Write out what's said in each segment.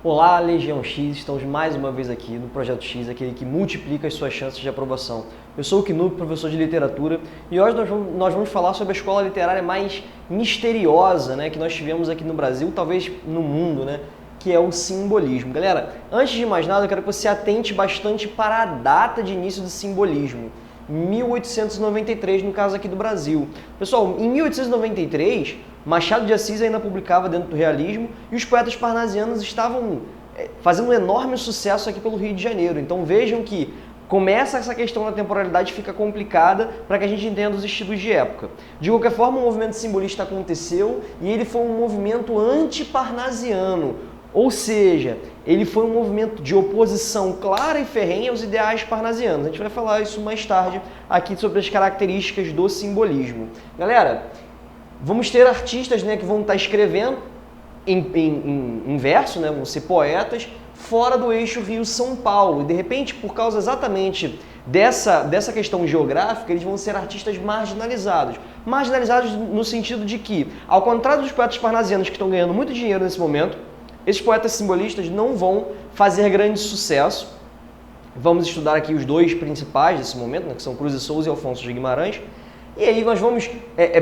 Olá, Legião X, estamos mais uma vez aqui no Projeto X, aquele que multiplica as suas chances de aprovação. Eu sou o Knup, professor de literatura, e hoje nós vamos falar sobre a escola literária mais misteriosa, que nós tivemos aqui no Brasil, talvez no mundo, que é o simbolismo. Galera, antes de mais nada, eu quero que você atente bastante para a data de início do simbolismo. 1893, no caso aqui do Brasil. Pessoal, em 1893, Machado de Assis ainda publicava dentro do realismo e os poetas parnasianos estavam fazendo um enorme sucesso aqui pelo Rio de Janeiro. Então vejam que começa essa questão da temporalidade, fica complicada para que a gente entenda os estilos de época. De qualquer forma, o movimento simbolista aconteceu e ele foi um movimento anti-parnasiano. Ou seja, ele foi um movimento de oposição clara e ferrenha aos ideais parnasianos. A gente vai falar isso mais tarde aqui sobre as características do simbolismo. Galera, vamos ter artistas que vão estar escrevendo em verso, vão ser poetas, fora do eixo Rio-São Paulo. E de repente, por causa exatamente dessa questão geográfica, eles vão ser artistas marginalizados. Marginalizados no sentido de que, ao contrário dos poetas parnasianos que estão ganhando muito dinheiro nesse momento, esses poetas simbolistas não vão fazer grande sucesso. Vamos estudar aqui os dois principais desse momento, que são Cruz de Souza e Alfonso de Guimarães. E aí nós vamos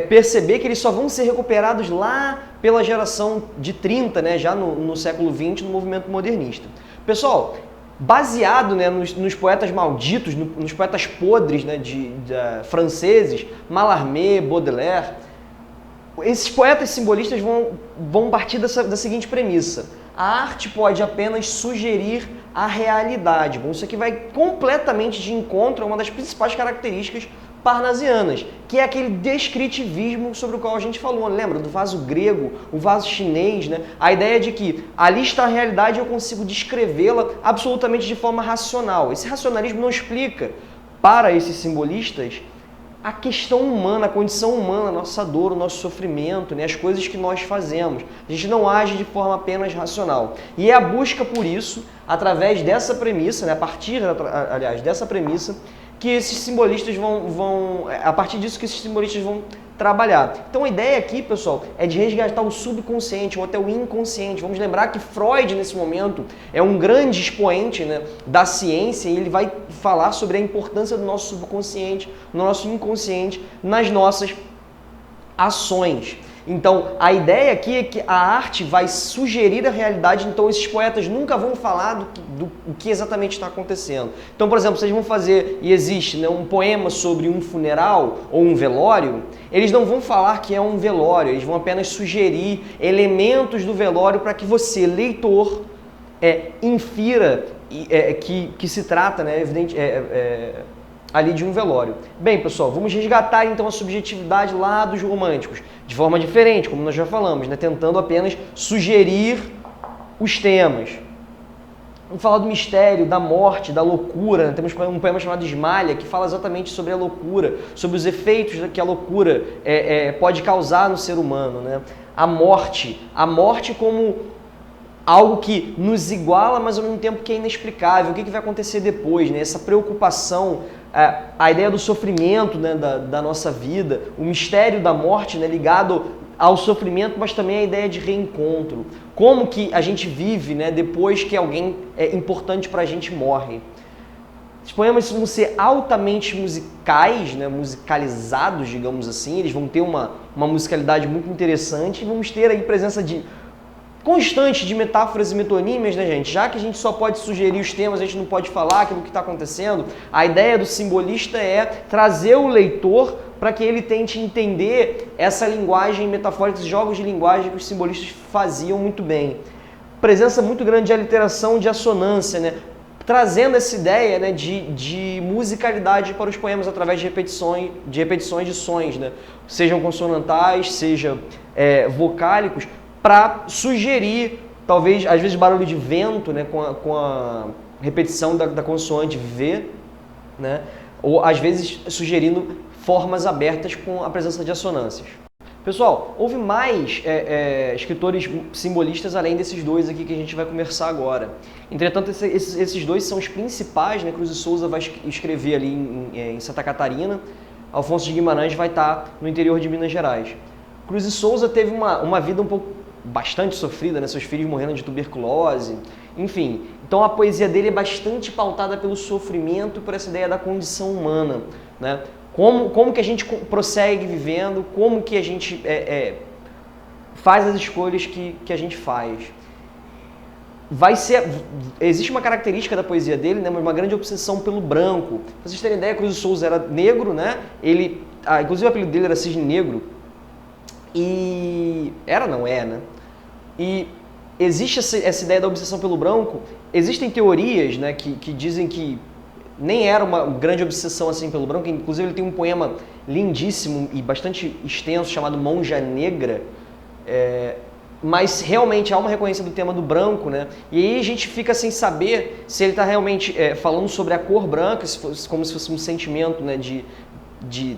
perceber que eles só vão ser recuperados lá pela geração de 30, já no século XX, no movimento modernista. Pessoal, baseado nos poetas malditos, nos poetas podres franceses, Mallarmé, Baudelaire, esses poetas simbolistas vão partir da seguinte premissa: a arte pode apenas sugerir a realidade. Bom, isso aqui vai completamente de encontro a uma das principais características parnasianas, que é aquele descritivismo sobre o qual a gente falou. Lembra do vaso grego, o vaso chinês, A ideia de que ali está a realidade e eu consigo descrevê-la absolutamente de forma racional. Esse racionalismo não explica para esses simbolistas a questão humana, a condição humana, a nossa dor, o nosso sofrimento, as coisas que nós fazemos. A gente não age de forma apenas racional. E é a busca por isso, através dessa premissa, a partir, aliás, dessa premissa, que esses simbolistas a partir disso que esses simbolistas vão trabalhar. Então a ideia aqui, pessoal, é de resgatar o subconsciente ou até o inconsciente. Vamos lembrar que Freud, nesse momento, é um grande expoente da ciência e ele vai falar sobre a importância do nosso subconsciente, do nosso inconsciente, nas nossas ações. Então, a ideia aqui é que a arte vai sugerir a realidade, então esses poetas nunca vão falar do que exatamente está acontecendo. Então, por exemplo, vocês vão fazer, e existe um poema sobre um funeral ou um velório, eles não vão falar que é um velório, eles vão apenas sugerir elementos do velório para que você, leitor, infira que se trata, ali de um velório. Bem, pessoal, vamos resgatar então a subjetividade lá dos românticos, de forma diferente, como nós já falamos, tentando apenas sugerir os temas. Vamos falar do mistério, da morte, da loucura. Temos um poema chamado Esmalha, que fala exatamente sobre a loucura, sobre os efeitos que a loucura pode causar no ser humano. A morte como algo que nos iguala, mas ao mesmo tempo que é inexplicável. O que vai acontecer depois? Essa preocupação, a ideia do sofrimento da nossa vida, o mistério da morte ligado ao sofrimento, mas também a ideia de reencontro. Como que a gente vive depois que alguém importante para a gente morre. Os poemas vão ser altamente musicais, musicalizados, digamos assim. Eles vão ter uma musicalidade muito interessante e vamos ter aí presença constante de metáforas e metonímias, gente? Já que a gente só pode sugerir os temas, a gente não pode falar aquilo que está acontecendo, a ideia do simbolista é trazer o leitor para que ele tente entender essa linguagem metafórica, esses jogos de linguagem que os simbolistas faziam muito bem. Presença muito grande de aliteração, de assonância, trazendo essa ideia de musicalidade para os poemas através de repetições de sons, sejam consonantais, sejam vocálicos, para sugerir, talvez, às vezes, barulho de vento, com a repetição da consoante V, ou às vezes sugerindo formas abertas com a presença de assonâncias. Pessoal, houve mais escritores simbolistas além desses dois aqui que a gente vai conversar agora. Entretanto, esses dois são os principais, Cruz de Souza vai escrever ali em Santa Catarina, Alfonso de Guimarães vai estar no interior de Minas Gerais. Cruz de Souza teve uma vida um pouco bastante sofrida, né? Seus filhos morrendo de tuberculose, enfim. Então a poesia dele é bastante pautada pelo sofrimento e por essa ideia da condição humana, né? Como que a gente prossegue vivendo, como que a gente faz as escolhas que a gente faz. Existe uma característica da poesia dele, né, uma grande obsessão pelo branco. Pra vocês terem ideia, Cruz de Souza era negro, né? Inclusive o apelido dele era Cisne Negro. E não é, né? E existe essa ideia da obsessão pelo branco. Existem teorias, né, que dizem que nem era uma grande obsessão assim pelo branco. Inclusive ele tem um poema lindíssimo e bastante extenso chamado Monja Negra. Mas realmente há uma recorrência do tema do branco, né? E aí a gente fica sem saber se ele está realmente falando sobre a cor branca, como se fosse um sentimento, né, de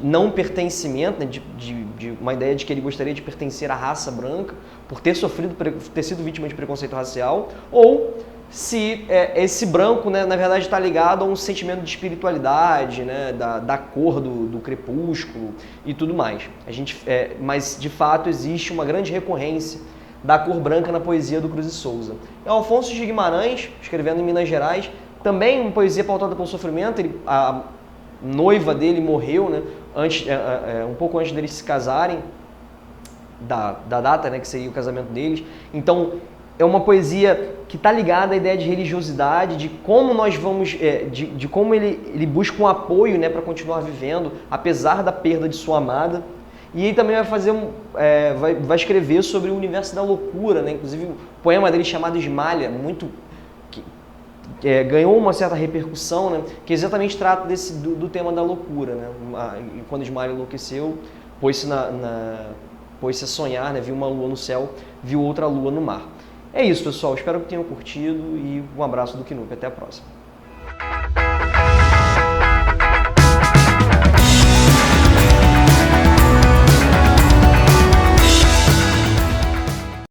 não pertencimento, né, de uma ideia de que ele gostaria de pertencer à raça branca, por ter sido vítima de preconceito racial, ou se esse branco, né, na verdade está ligado a um sentimento de espiritualidade, né, da cor do crepúsculo e tudo mais. Mas de fato existe uma grande recorrência da cor branca na poesia do Cruz de Souza. Alfonso de Guimarães, escrevendo em Minas Gerais, também uma poesia pautada pelo sofrimento. A noiva dele morreu, né, um pouco antes deles se casarem, da data, né, que seria o casamento deles. Então, é uma poesia que está ligada à ideia de religiosidade, de como nós vamos, de como ele busca um apoio, né, para continuar vivendo, apesar da perda de sua amada. E ele também vai escrever sobre o universo da loucura, né? Inclusive o poema dele chamado Esmalha, ganhou uma certa repercussão, né? Que exatamente trata do tema da loucura, né? Quando Esmalha enlouqueceu, pôs-se a sonhar, né? Viu uma lua no céu, viu outra lua no mar. É isso, pessoal. Espero que tenham curtido e um abraço do Knup. Até a próxima.